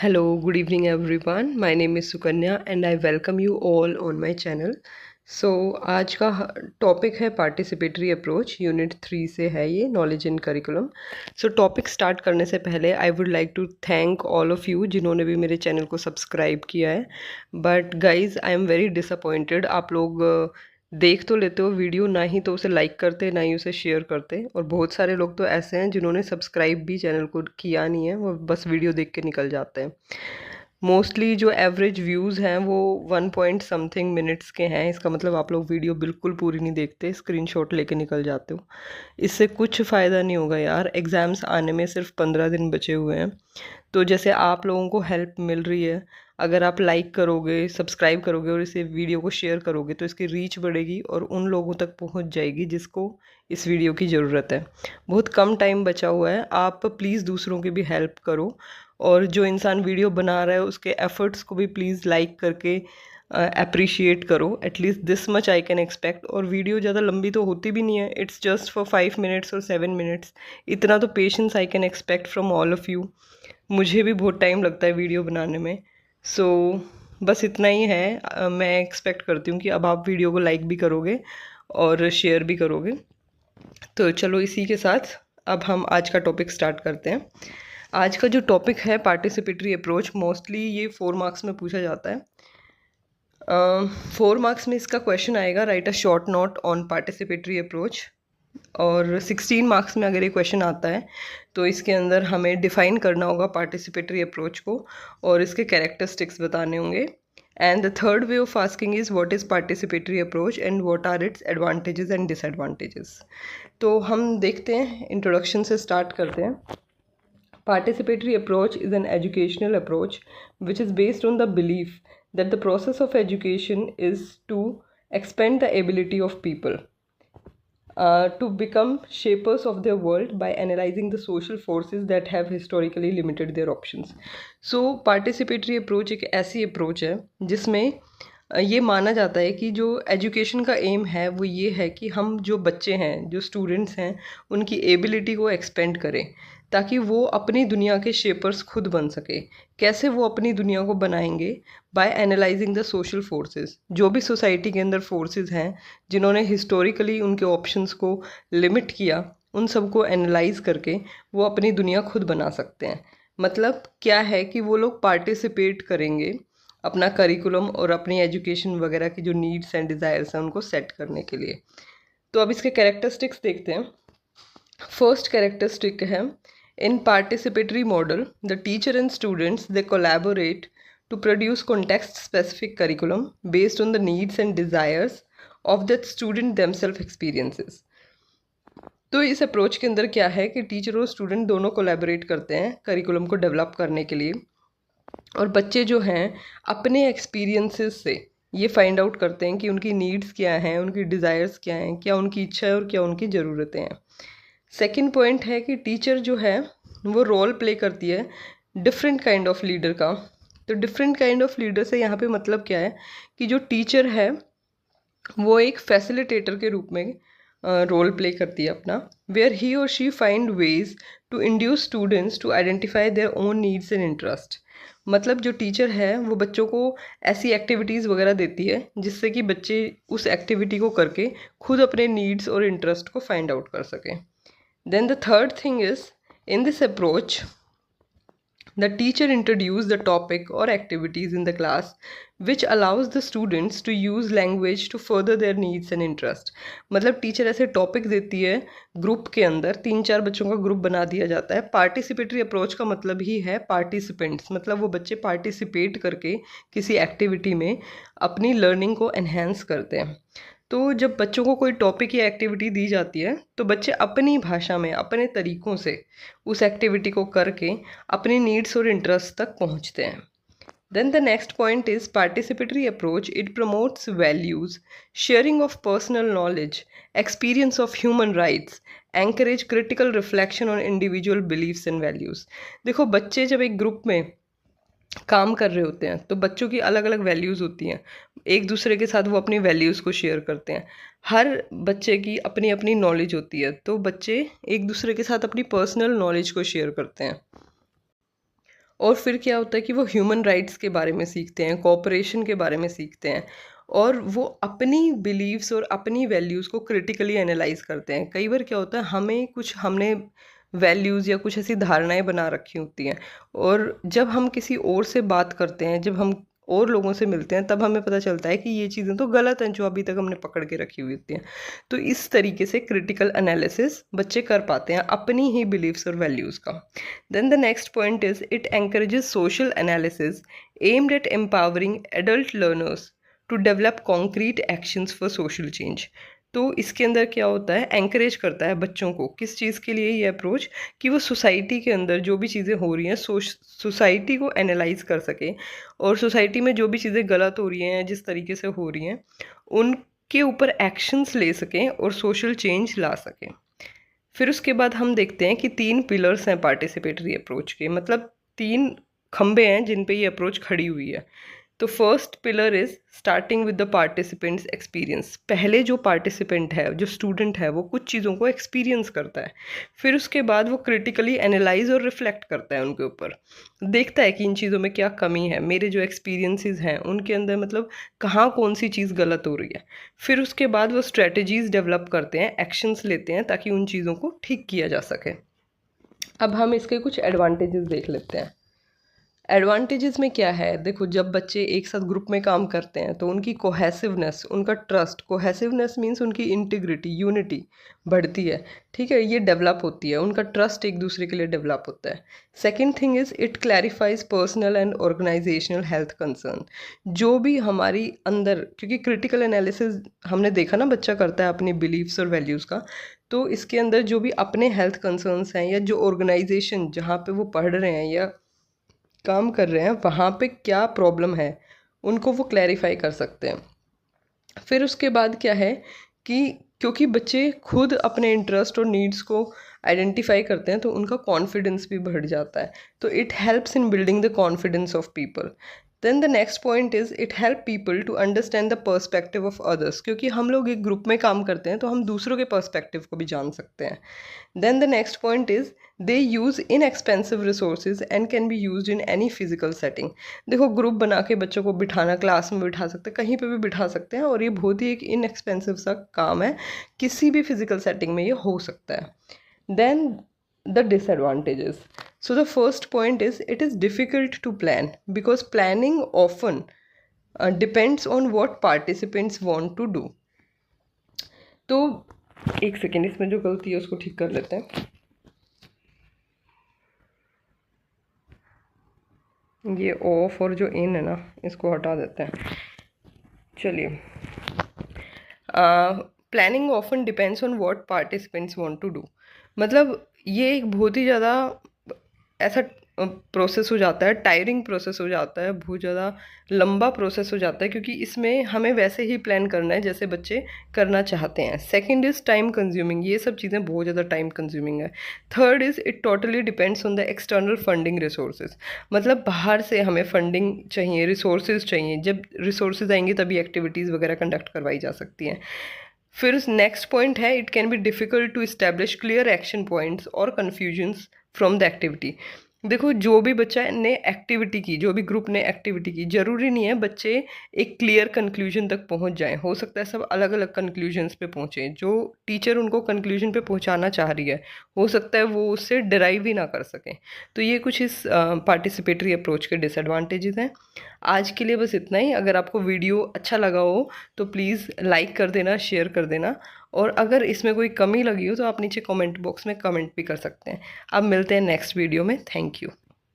Hello, good evening everyone. My name is Sukanya and I welcome you all on my channel. आज का topic है participatory approach, unit 3 से है ये, knowledge in curriculum. Topic start करने से पहले I would like to thank all of you जिन्होंने भी मेरे चैनल को सब्सक्राइब किया है। But guys I am very disappointed. आप लोग देख तो लेते हो वीडियो, ना ही तो उसे लाइक करते, ना ही उसे शेयर करते, और बहुत सारे लोग तो ऐसे हैं जिन्होंने सब्सक्राइब भी चैनल को किया नहीं है, वो बस वीडियो देख के निकल जाते हैं। मोस्टली जो एवरेज व्यूज़ हैं वो 1 पॉइंट समथिंग मिनट्स के हैं। इसका मतलब आप लोग वीडियो बिल्कुल पूरी नहीं देखते, स्क्रीनशॉट लेके निकल जाते हो। इससे कुछ फ़ायदा नहीं होगा यार। एग्ज़ाम्स आने में सिर्फ 15 दिन बचे हुए हैं। तो जैसे आप लोगों को हेल्प मिल रही है, अगर आप लाइक करोगे, सब्सक्राइब करोगे और इसे वीडियो को शेयर करोगे तो इसकी रीच बढ़ेगी और उन लोगों तक पहुंच जाएगी जिसको इस वीडियो की ज़रूरत है। बहुत कम टाइम बचा हुआ है, आप प्लीज़ दूसरों की भी हेल्प करो। और जो इंसान वीडियो बना रहा है उसके एफर्ट्स को भी प्लीज़ लाइक करके अप्रिशिएट करो। At least this much I can expect. और वीडियो ज़्यादा लंबी तो होती भी नहीं है, इट्स जस्ट फॉर 5 मिनट्स और 7 मिनट्स। इतना तो patience I can expect from all of you. मुझे भी बहुत टाइम लगता है वीडियो बनाने में। सो बस इतना ही है। मैं एक्सपेक्ट करती हूँ कि अब आप वीडियो को लाइक भी करोगे और शेयर भी करोगे। तो चलो इसी के साथ अब हम आज का टॉपिक स्टार्ट करते हैं। आज का जो टॉपिक है पार्टिसिपेटरी अप्रोच, मोस्टली ये 4 मार्क्स में पूछा जाता है। 4 मार्क्स में इसका क्वेश्चन आएगा, right a short note on participatory approach. और 16 मार्क्स में अगर ये क्वेश्चन आता है तो इसके अंदर हमें डिफ़ाइन करना होगा पार्टिसिपेटरी अप्रोच को और इसके कैरेक्टरिस्टिक्स बताने होंगे। And the third way of asking is what is participatory approach and what are its advantages and disadvantages. तो हम देखते हैं, इंट्रोडक्शन से स्टार्ट करते हैं। Participatory approach is an educational approach which is based on the belief that the process of education is to expand the ability of people to become shapers of their world by analyzing the social forces that have historically limited their options. So participatory approach एक ऐसी approach है जिसमें ये माना जाता है कि जो एजुकेशन का एम है वो ये है कि हम जो बच्चे हैं, जो स्टूडेंट्स हैं, उनकी एबिलिटी को एक्सपेंड करें ताकि वो अपनी दुनिया के शेपर्स खुद बन सके। कैसे वो अपनी दुनिया को बनाएंगे? By analysing the social forces. जो भी सोसाइटी के अंदर फोर्सेस हैं जिन्होंने हिस्टोरिकली उनके ऑप्शंस को लिमिट किया, उन सबको एनालाइज करके वो अपनी दुनिया खुद बना सकते हैं। मतलब क्या है कि वो लोग पार्टिसिपेट करेंगे अपना करिकुलम और अपनी एजुकेशन वगैरह की जो नीड्स एंड डिज़ायर्स हैं उनको सेट करने के लिए। तो अब इसके कैरेक्टरिस्टिक्स देखते हैं। फर्स्ट कैरेक्टरिस्टिक है, in participatory model the teacher and students they collaborate to produce context specific curriculum based on the needs and desires of that student themselves experiences. तो इस अप्रोच के अंदर क्या है कि टीचर और स्टूडेंट दोनों कोलैबोरेट करते हैं करिकुलम को डेवलप करने के लिए, और बच्चे जो हैं अपने एक्सपीरियंसेस से ये फाइंड आउट करते हैं कि उनकी नीड्स क्या हैं, उनकी डिज़ायर्स क्या हैं, क्या उनकी इच्छा है और क्या उनकी ज़रूरतें हैं। सेकंड पॉइंट है कि टीचर जो है वो रोल प्ले करती है डिफरेंट काइंड ऑफ लीडर का। तो डिफरेंट काइंड ऑफ लीडर से यहाँ पे मतलब क्या है कि जो टीचर है वो एक फैसिलिटेटर के रूप में रोल प्ले करती है अपना, वेयर ही और she find ways to induce students to identify their own needs and interest. मतलब जो टीचर है वो बच्चों को ऐसी एक्टिविटीज़ वगैरह देती है जिससे कि बच्चे उस एक्टिविटी को करके खुद अपने नीड्स और इंटरेस्ट को फाइंड आउट कर सकें। Then the third thing is, in this approach the teacher introduces the topic or activities in the class which allows the students to use language to further their needs and interest। मतलब teacher ऐसे topic देती है, group के अंदर 3-4 बच्चों का group बना दिया जाता है। पार्टिसिपेटरी अप्रोच का मतलब ही है पार्टिसिपेंट्स, मतलब वो बच्चे पार्टिसिपेट करके किसी एक्टिविटी में अपनी लर्निंग को एनहेंस करते हैं। तो जब बच्चों को कोई टॉपिक या एक्टिविटी दी जाती है तो बच्चे अपनी भाषा में अपने तरीक़ों से उस एक्टिविटी को करके अपनी नीड्स और इंटरेस्ट तक पहुंचते हैं। Then the next point is participatory approach it promotes values, sharing of personal knowledge, experience of human rights, encourage critical reflection on individual believes and values. देखो, बच्चे जब एक ग्रुप में काम कर रहे होते हैं तो बच्चों की अलग अलग वैल्यूज़ होती हैं, एक दूसरे के साथ वो अपनी वैल्यूज़ को शेयर करते हैं। हर बच्चे की अपनी अपनी नॉलेज होती है, तो बच्चे एक दूसरे के साथ अपनी पर्सनल नॉलेज को शेयर करते हैं। और फिर क्या होता है कि वो ह्यूमन राइट्स के बारे में सीखते हैं, कोऑपरेशन के बारे में सीखते हैं, और वो अपनी बिलीव्स और अपनी वैल्यूज़ को क्रिटिकली एनालाइज करते हैं। कई बार क्या होता है, हमने वैल्यूज़ या कुछ ऐसी धारणाएं बना रखी होती हैं, और जब हम किसी और से बात करते हैं, जब हम और लोगों से मिलते हैं, तब हमें पता चलता है कि ये चीज़ें तो गलत हैं जो अभी तक हमने पकड़ के रखी हुई होती हैं। तो इस तरीके से क्रिटिकल एनालिसिस बच्चे कर पाते हैं अपनी ही बिलीव्स और वैल्यूज़ का। Then the next point is it encourages social analysis aimed at empowering adult learners to develop concrete actions for social change. तो इसके अंदर क्या होता है, एंकरेज करता है बच्चों को किस चीज़ के लिए ये अप्रोच, कि वो सोसाइटी के अंदर जो भी चीज़ें हो रही हैं सोसाइटी को एनालाइज कर सके, और सोसाइटी में जो भी चीज़ें गलत हो रही हैं, जिस तरीके से हो रही हैं, उनके ऊपर एक्शंस ले सकें और सोशल चेंज ला सकें। फिर उसके बाद हम देखते हैं कि 3 पिलर्स हैं पार्टिसिपेटरी अप्रोच के, मतलब 3 खंबे हैं जिन पे ये अप्रोच खड़ी हुई है। तो first pillar is starting with the participants experience. पहले जो पार्टिसिपेंट है, जो स्टूडेंट है, वो कुछ चीज़ों को एक्सपीरियंस करता है, फिर उसके बाद वो क्रिटिकली एनालाइज और रिफ्लेक्ट करता है उनके ऊपर, देखता है कि इन चीज़ों में क्या कमी है, मेरे जो एक्सपीरियंसेस हैं उनके अंदर मतलब कहाँ कौन सी चीज़ गलत हो रही है। फिर उसके बाद वो स्ट्रेटजीज डेवलप करते हैं, एक्शंस लेते हैं ताकि उन चीज़ों को ठीक किया जा सके। अब हम इसके कुछ एडवांटेजेस देख लेते हैं। एडवांटेजेस में क्या है, देखो जब बच्चे एक साथ ग्रुप में काम करते हैं तो उनकी कोहेसिवनेस, उनका ट्रस्ट, कोहेसिवनेस मीन्स उनकी इंटीग्रिटी, यूनिटी बढ़ती है, ठीक है, ये डेवलप होती है, उनका ट्रस्ट एक दूसरे के लिए डेवलप होता है। Second thing is it clarifies personal and organisational health concern. जो भी हमारी अंदर, क्योंकि क्रिटिकल एनालिसिस हमने देखा ना बच्चा करता है अपनी बिलीव्स और वैल्यूज़ का, तो इसके अंदर जो भी अपने हेल्थ कंसर्न्स हैं, या जो ऑर्गेनाइजेशन जहाँ पे वो पढ़ रहे हैं या काम कर रहे हैं वहाँ पे क्या प्रॉब्लम है, उनको वो क्लैरिफाई कर सकते हैं। फिर उसके बाद क्या है कि क्योंकि बच्चे खुद अपने इंटरेस्ट और नीड्स को आइडेंटिफाई करते हैं तो उनका कॉन्फिडेंस भी बढ़ जाता है। तो it helps in building the confidence of people. Then the next point is it help people to understand the perspective of others. क्योंकि हम लोग एक ग्रुप में काम करते हैं तो हम दूसरों के पर्सपेक्टिव को भी जान सकते हैं। Then the next point is they use inexpensive resources and can be used in any physical setting. देखो ग्रुप बना के बच्चों को बिठाना, क्लास में बिठा सकते हैं, कहीं पे भी बिठा सकते हैं, और ये बहुत ही एक इनएक्सपेंसिव सा काम है, किसी भी फिजिकल सेटिंग में ये हो सकता है। Then the disadvantages. So the first point is it is difficult to plan because planning often depends on what participants want to do. तो एक सेकेंड, इसमें जो गलती है उसको ठीक कर लेते हैं। ये ऑफ और जो इन है ना, इसको हटा देते हैं। चलिए, planning often depends on what participants want to do. मतलब ये एक बहुत ही ज़्यादा ऐसा प्रोसेस हो जाता है, टायरिंग प्रोसेस हो जाता है, बहुत ज़्यादा लंबा प्रोसेस हो जाता है, क्योंकि इसमें हमें वैसे ही प्लान करना है जैसे बच्चे करना चाहते हैं। सेकंड इज़ टाइम कंज्यूमिंग, ये सब चीज़ें बहुत ज़्यादा टाइम कंज्यूमिंग है। Third is it totally depends on the external funding resources. मतलब बाहर से हमें फंडिंग चाहिए, रिसोर्सेज चाहिए, जब रिसोर्सेज आएंगे तभी एक्टिविटीज़ वगैरह कंडक्ट करवाई जा सकती हैं। फिर नेक्स्ट पॉइंट है it can be difficult to establish clear action points और कन्फ्यूजन्स फ्रॉम द एक्टिविटी। देखो जो भी बच्चा ने एक्टिविटी की, जो भी ग्रुप ने एक्टिविटी की, ज़रूरी नहीं है बच्चे एक क्लियर कंक्लूजन तक पहुंच जाएं, हो सकता है सब अलग अलग कंक्लूजन्स पे पहुंचें। जो टीचर उनको कंक्लूजन पे पहुंचाना चाह रही है हो सकता है वो उससे डिराइव ही ना कर सकें। तो ये कुछ इस पार्टिसिपेटरी अप्रोच के डिसएडवांटेजेस हैं। आज के लिए बस इतना ही। अगर आपको वीडियो अच्छा लगा हो तो प्लीज़ लाइक कर देना, शेयर कर देना, और अगर इसमें कोई कमी लगी हो तो आप नीचे कमेंट बॉक्स में कमेंट भी कर सकते हैं। अब मिलते हैं नेक्स्ट वीडियो में। Thank you.